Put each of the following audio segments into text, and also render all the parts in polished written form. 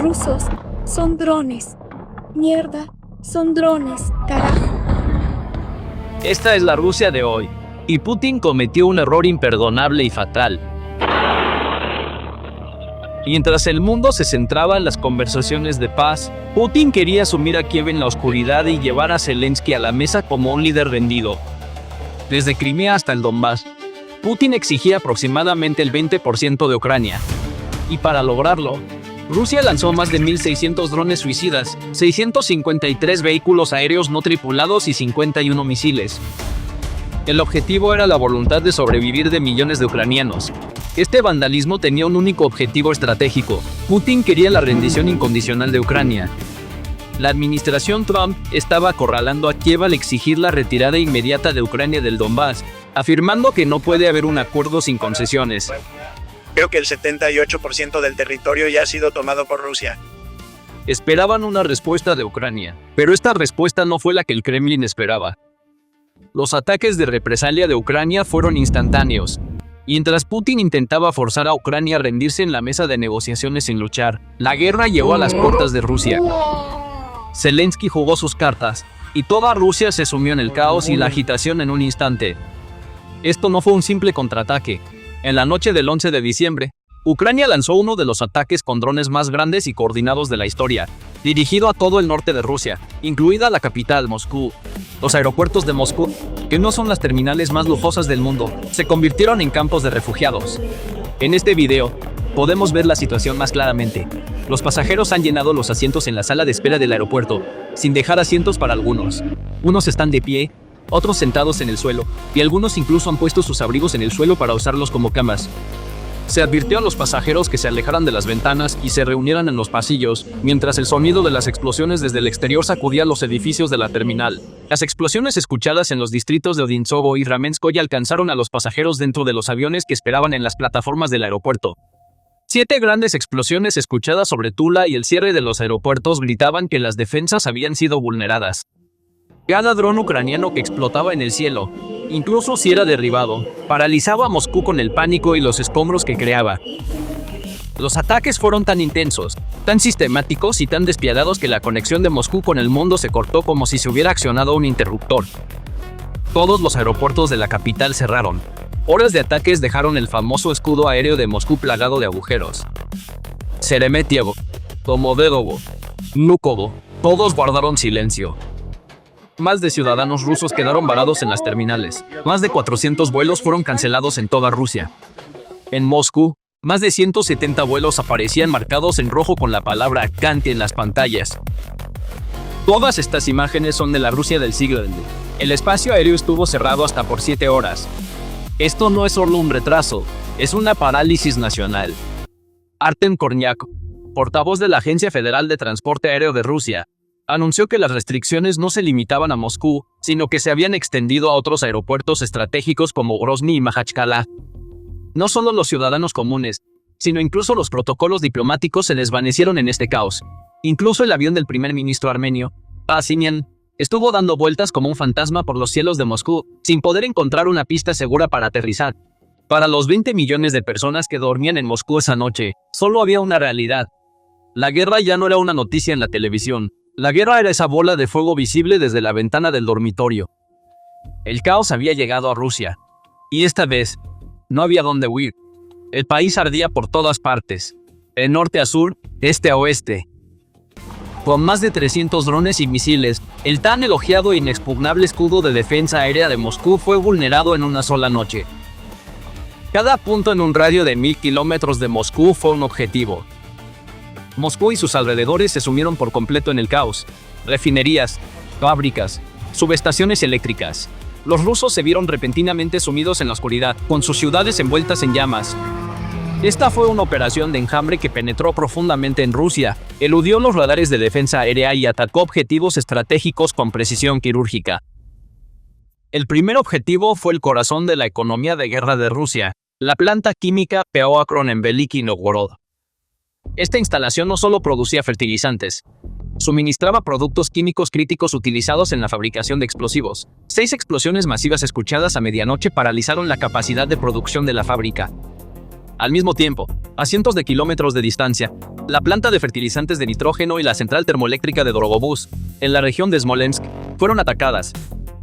rusos son drones. Mierda, son drones, carajo. Esta es la Rusia de hoy, y Putin cometió un error imperdonable y fatal. Mientras el mundo se centraba en las conversaciones de paz, Putin quería sumir a Kiev en la oscuridad y llevar a Zelensky a la mesa como un líder rendido. Desde Crimea hasta el Donbass, Putin exigía aproximadamente el 20% de Ucrania. Y para lograrlo, Rusia lanzó más de 1.600 drones suicidas, 653 vehículos aéreos no tripulados y 51 misiles. El objetivo era la voluntad de sobrevivir de millones de ucranianos. Este vandalismo tenía un único objetivo estratégico. Putin quería la rendición incondicional de Ucrania. La administración Trump estaba acorralando a Kiev al exigir la retirada inmediata de Ucrania del Donbass, afirmando que no puede haber un acuerdo sin concesiones. Creo que el 78% del territorio ya ha sido tomado por Rusia. Esperaban una respuesta de Ucrania, pero esta respuesta no fue la que el Kremlin esperaba. Los ataques de represalia de Ucrania fueron instantáneos. Mientras Putin intentaba forzar a Ucrania a rendirse en la mesa de negociaciones sin luchar, la guerra llegó a las puertas de Rusia. Zelensky jugó sus cartas, y toda Rusia se sumió en el caos y la agitación en un instante. Esto no fue un simple contraataque. En la noche del 11 de diciembre, Ucrania lanzó uno de los ataques con drones más grandes y coordinados de la historia, dirigido a todo el norte de Rusia, incluida la capital, Moscú. Los aeropuertos de Moscú, que no son las terminales más lujosas del mundo, se convirtieron en campos de refugiados. En este video, podemos ver la situación más claramente. Los pasajeros han llenado los asientos en la sala de espera del aeropuerto, sin dejar asientos para algunos. Unos están de pie, otros sentados en el suelo, y algunos incluso han puesto sus abrigos en el suelo para usarlos como camas. Se advirtió a los pasajeros que se alejaran de las ventanas y se reunieran en los pasillos, mientras el sonido de las explosiones desde el exterior sacudía los edificios de la terminal. Las explosiones escuchadas en los distritos de Odintsovo y Ramenskoye alcanzaron a los pasajeros dentro de los aviones que esperaban en las plataformas del aeropuerto. 7 grandes explosiones escuchadas sobre Tula y el cierre de los aeropuertos gritaban que las defensas habían sido vulneradas. Cada dron ucraniano que explotaba en el cielo, incluso si era derribado, paralizaba a Moscú con el pánico y los escombros que creaba. Los ataques fueron tan intensos, tan sistemáticos y tan despiadados que la conexión de Moscú con el mundo se cortó como si se hubiera accionado un interruptor. Todos los aeropuertos de la capital cerraron. Horas de ataques dejaron el famoso escudo aéreo de Moscú plagado de agujeros. Sheremetyevo, Domodedovo, Vnukovo, todos guardaron silencio. Más de ciudadanos rusos quedaron varados en las terminales. Más de 400 vuelos fueron cancelados en toda Rusia. En Moscú, más de 170 vuelos aparecían marcados en rojo con la palabra Kant en las pantallas. Todas estas imágenes son de la Rusia del siglo XX. El espacio aéreo estuvo cerrado hasta por 7 horas. Esto no es solo un retraso, es una parálisis nacional. Artem Korniak, portavoz de la Agencia Federal de Transporte Aéreo de Rusia, anunció que las restricciones no se limitaban a Moscú, sino que se habían extendido a otros aeropuertos estratégicos como Grozny y Makhachkala. No solo los ciudadanos comunes, sino incluso los protocolos diplomáticos se desvanecieron en este caos. Incluso el avión del primer ministro armenio, Pashinyan, estuvo dando vueltas como un fantasma por los cielos de Moscú, sin poder encontrar una pista segura para aterrizar. Para los 20 millones de personas que dormían en Moscú esa noche, solo había una realidad. La guerra ya no era una noticia en la televisión. La guerra era esa bola de fuego visible desde la ventana del dormitorio. El caos había llegado a Rusia. Y esta vez, no había dónde huir. El país ardía por todas partes. De norte a sur, este a oeste. Con más de 300 drones y misiles, el tan elogiado e inexpugnable escudo de defensa aérea de Moscú fue vulnerado en una sola noche. Cada punto en un radio de 1000 kilómetros de Moscú fue un objetivo. Moscú y sus alrededores se sumieron por completo en el caos. Refinerías, fábricas, subestaciones eléctricas. Los rusos se vieron repentinamente sumidos en la oscuridad, con sus ciudades envueltas en llamas. Esta fue una operación de enjambre que penetró profundamente en Rusia, eludió los radares de defensa aérea y atacó objetivos estratégicos con precisión quirúrgica. El primer objetivo fue el corazón de la economía de guerra de Rusia, la planta química Peoakron en Veliki Novgorod. Esta instalación no solo producía fertilizantes, suministraba productos químicos críticos utilizados en la fabricación de explosivos. 6 explosiones masivas escuchadas a medianoche paralizaron la capacidad de producción de la fábrica. Al mismo tiempo, a cientos de kilómetros de distancia, la planta de fertilizantes de nitrógeno y la central termoeléctrica de Drogobus, en la región de Smolensk, fueron atacadas.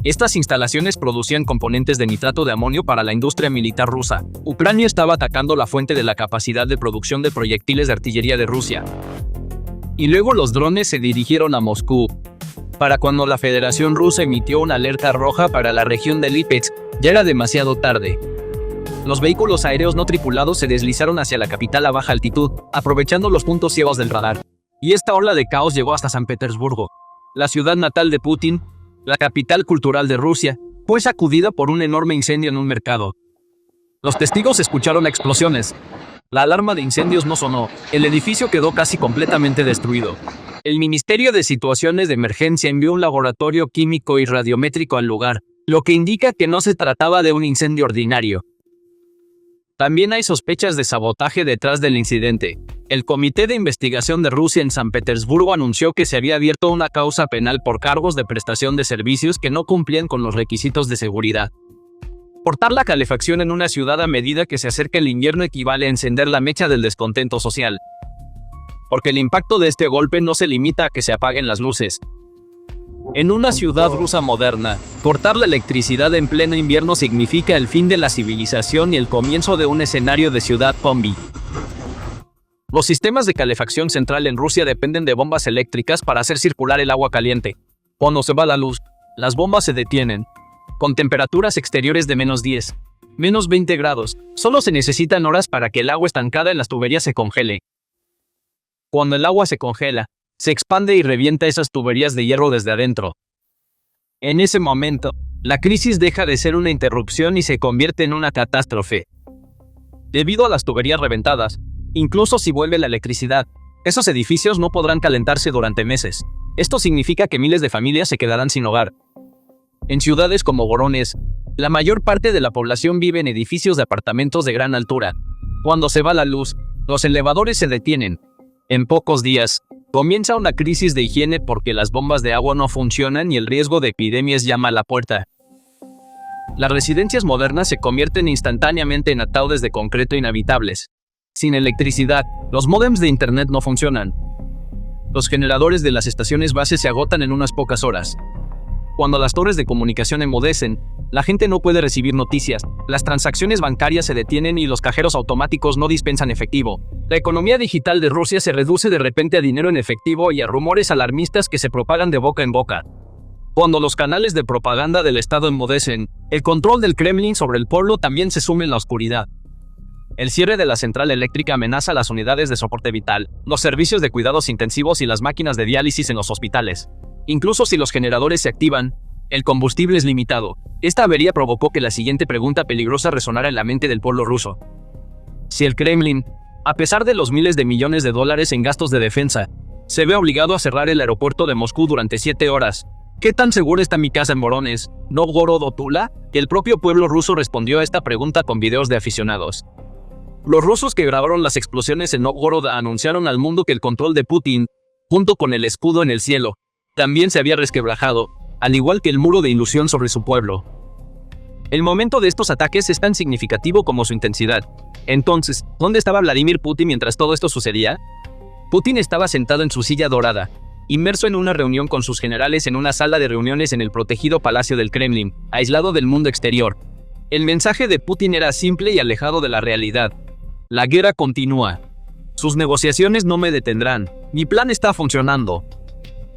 Estas instalaciones producían componentes de nitrato de amonio para la industria militar rusa. Ucrania estaba atacando la fuente de la capacidad de producción de proyectiles de artillería de Rusia. Y luego los drones se dirigieron a Moscú. Para cuando la Federación Rusa emitió una alerta roja para la región de Lipetsk, ya era demasiado tarde. Los vehículos aéreos no tripulados se deslizaron hacia la capital a baja altitud, aprovechando los puntos ciegos del radar. Y esta ola de caos llegó hasta San Petersburgo, la ciudad natal de Putin, la capital cultural de Rusia, fue sacudida por un enorme incendio en un mercado. Los testigos escucharon explosiones. La alarma de incendios no sonó. El edificio quedó casi completamente destruido. El Ministerio de Situaciones de Emergencia envió un laboratorio químico y radiométrico al lugar, lo que indica que no se trataba de un incendio ordinario. También hay sospechas de sabotaje detrás del incidente. El Comité de Investigación de Rusia en San Petersburgo anunció que se había abierto una causa penal por cargos de prestación de servicios que no cumplían con los requisitos de seguridad. Portar la calefacción en una ciudad a medida que se acerca el invierno equivale a encender la mecha del descontento social. Porque el impacto de este golpe no se limita a que se apaguen las luces. En una ciudad rusa moderna, cortar la electricidad en pleno invierno significa el fin de la civilización y el comienzo de un escenario de ciudad zombie. Los sistemas de calefacción central en Rusia dependen de bombas eléctricas para hacer circular el agua caliente. Cuando se va la luz, las bombas se detienen. Con temperaturas exteriores de -10, -20 grados, solo se necesitan horas para que el agua estancada en las tuberías se congele. Cuando el agua se congela, se expande y revienta esas tuberías de hierro desde adentro. En ese momento, la crisis deja de ser una interrupción y se convierte en una catástrofe. Debido a las tuberías reventadas, incluso si vuelve la electricidad, esos edificios no podrán calentarse durante meses. Esto significa que miles de familias se quedarán sin hogar. En ciudades como Voronezh, la mayor parte de la población vive en edificios de apartamentos de gran altura. Cuando se va la luz, los elevadores se detienen. En pocos días, comienza una crisis de higiene porque las bombas de agua no funcionan y el riesgo de epidemias llama a la puerta. Las residencias modernas se convierten instantáneamente en ataúdes de concreto inhabitables. Sin electricidad, los módems de internet no funcionan. Los generadores de las estaciones base se agotan en unas pocas horas. Cuando las torres de comunicación enmudecen, la gente no puede recibir noticias, las transacciones bancarias se detienen y los cajeros automáticos no dispensan efectivo. La economía digital de Rusia se reduce de repente a dinero en efectivo y a rumores alarmistas que se propagan de boca en boca. Cuando los canales de propaganda del Estado enmudecen, el control del Kremlin sobre el pueblo también se sume en la oscuridad. El cierre de la central eléctrica amenaza las unidades de soporte vital, los servicios de cuidados intensivos y las máquinas de diálisis en los hospitales. Incluso si los generadores se activan, el combustible es limitado. Esta avería provocó que la siguiente pregunta peligrosa resonara en la mente del pueblo ruso. Si el Kremlin, a pesar de los miles de millones de dólares en gastos de defensa, se ve obligado a cerrar el aeropuerto de Moscú durante 7 horas, ¿qué tan segura está mi casa en Voronezh, Novgorod o Tula? El propio pueblo ruso respondió a esta pregunta con videos de aficionados. Los rusos que grabaron las explosiones en Novgorod anunciaron al mundo que el control de Putin, junto con el escudo en el cielo, también se había resquebrajado, al igual que el muro de ilusión sobre su pueblo. El momento de estos ataques es tan significativo como su intensidad. Entonces, ¿dónde estaba Vladimir Putin mientras todo esto sucedía? Putin estaba sentado en su silla dorada, inmerso en una reunión con sus generales en una sala de reuniones en el protegido Palacio del Kremlin, aislado del mundo exterior. El mensaje de Putin era simple y alejado de la realidad. La guerra continúa. Sus negociaciones no me detendrán. Mi plan está funcionando.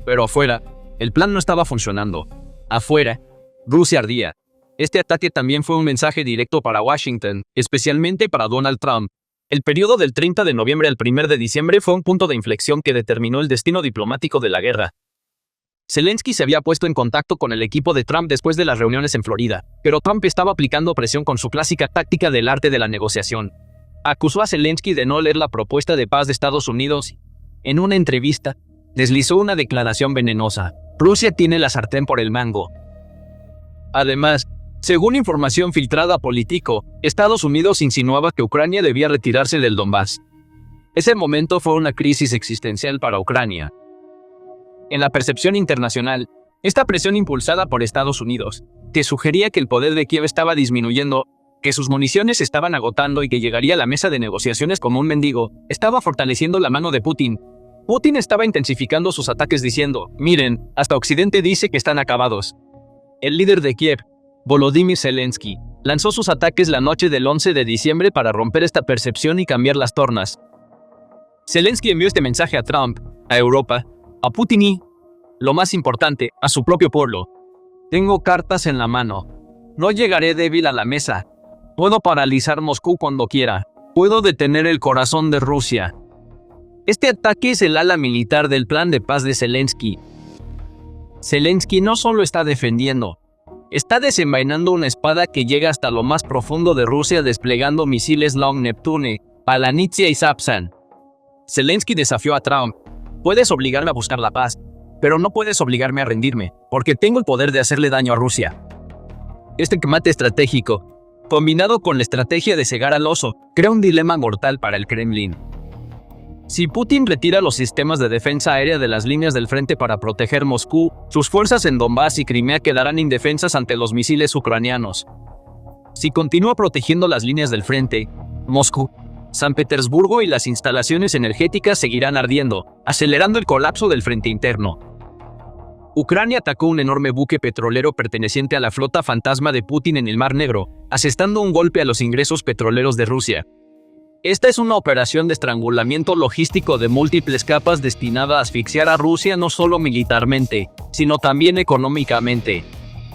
Pero afuera, el plan no estaba funcionando. Afuera, Rusia ardía. Este ataque también fue un mensaje directo para Washington, especialmente para Donald Trump. El periodo del 30 de noviembre al 1 de diciembre fue un punto de inflexión que determinó el destino diplomático de la guerra. Zelensky se había puesto en contacto con el equipo de Trump después de las reuniones en Florida, pero Trump estaba aplicando presión con su clásica táctica del arte de la negociación. Acusó a Zelensky de no leer la propuesta de paz de Estados Unidos y, en una entrevista, deslizó una declaración venenosa. Rusia tiene la sartén por el mango. Además, según información filtrada a Politico, Estados Unidos insinuaba que Ucrania debía retirarse del Donbass. Ese momento fue una crisis existencial para Ucrania. En la percepción internacional, esta presión impulsada por Estados Unidos, que sugería que el poder de Kiev estaba disminuyendo, que sus municiones se estaban agotando y que llegaría a la mesa de negociaciones como un mendigo, estaba fortaleciendo la mano de Putin. Putin estaba intensificando sus ataques diciendo, miren, hasta Occidente dice que están acabados. El líder de Kiev, Volodymyr Zelensky, lanzó sus ataques la noche del 11 de diciembre para romper esta percepción y cambiar las tornas. Zelensky envió este mensaje a Trump, a Europa, a Putin y, lo más importante, a su propio pueblo. Tengo cartas en la mano. No llegaré débil a la mesa. Puedo paralizar Moscú cuando quiera. Puedo detener el corazón de Rusia. Este ataque es el ala militar del plan de paz de Zelensky. Zelensky no solo está defendiendo, está desenvainando una espada que llega hasta lo más profundo de Rusia desplegando misiles Long Neptune, Palanitsia y Sapsan. Zelensky desafió a Trump. Puedes obligarme a buscar la paz, pero no puedes obligarme a rendirme, porque tengo el poder de hacerle daño a Rusia. Este combate estratégico, combinado con la estrategia de cegar al oso, crea un dilema mortal para el Kremlin. Si Putin retira los sistemas de defensa aérea de las líneas del frente para proteger Moscú, sus fuerzas en Donbass y Crimea quedarán indefensas ante los misiles ucranianos. Si continúa protegiendo las líneas del frente, Moscú, San Petersburgo y las instalaciones energéticas seguirán ardiendo, acelerando el colapso del frente interno. Ucrania atacó un enorme buque petrolero perteneciente a la flota fantasma de Putin en el Mar Negro, asestando un golpe a los ingresos petroleros de Rusia. Esta es una operación de estrangulamiento logístico de múltiples capas destinada a asfixiar a Rusia no solo militarmente, sino también económicamente.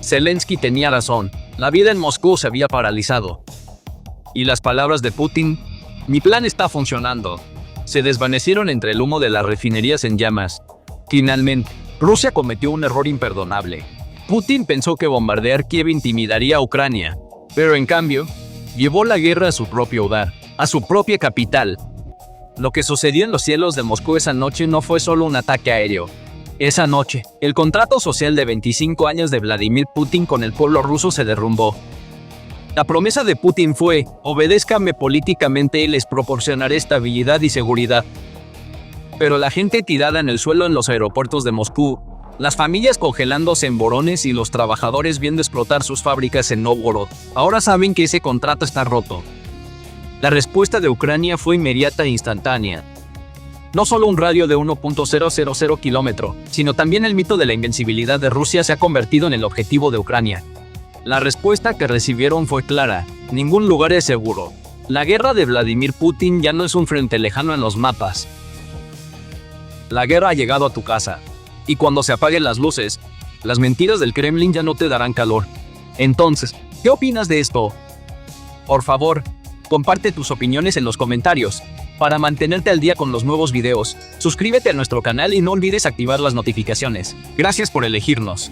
Zelensky tenía razón, la vida en Moscú se había paralizado. Y las palabras de Putin, mi plan está funcionando, se desvanecieron entre el humo de las refinerías en llamas. Finalmente, Rusia cometió un error imperdonable. Putin pensó que bombardear Kiev intimidaría a Ucrania, pero en cambio, llevó la guerra a su propio hogar, a su propia capital. Lo que sucedió en los cielos de Moscú esa noche no fue solo un ataque aéreo. Esa noche, el contrato social de 25 años de Vladimir Putin con el pueblo ruso se derrumbó. La promesa de Putin fue, obedézcanme políticamente y les proporcionaré estabilidad y seguridad. Pero la gente tirada en el suelo en los aeropuertos de Moscú, las familias congelándose en borones y los trabajadores viendo explotar sus fábricas en Novgorod, ahora saben que ese contrato está roto. La respuesta de Ucrania fue inmediata e instantánea. No solo un radio de 1.000 kilómetros, sino también el mito de la invencibilidad de Rusia se ha convertido en el objetivo de Ucrania. La respuesta que recibieron fue clara: ningún lugar es seguro. La guerra de Vladimir Putin ya no es un frente lejano en los mapas. La guerra ha llegado a tu casa. Y cuando se apaguen las luces, las mentiras del Kremlin ya no te darán calor. Entonces, ¿qué opinas de esto? Por favor, comparte tus opiniones en los comentarios. Para mantenerte al día con los nuevos videos, suscríbete a nuestro canal y no olvides activar las notificaciones. Gracias por elegirnos.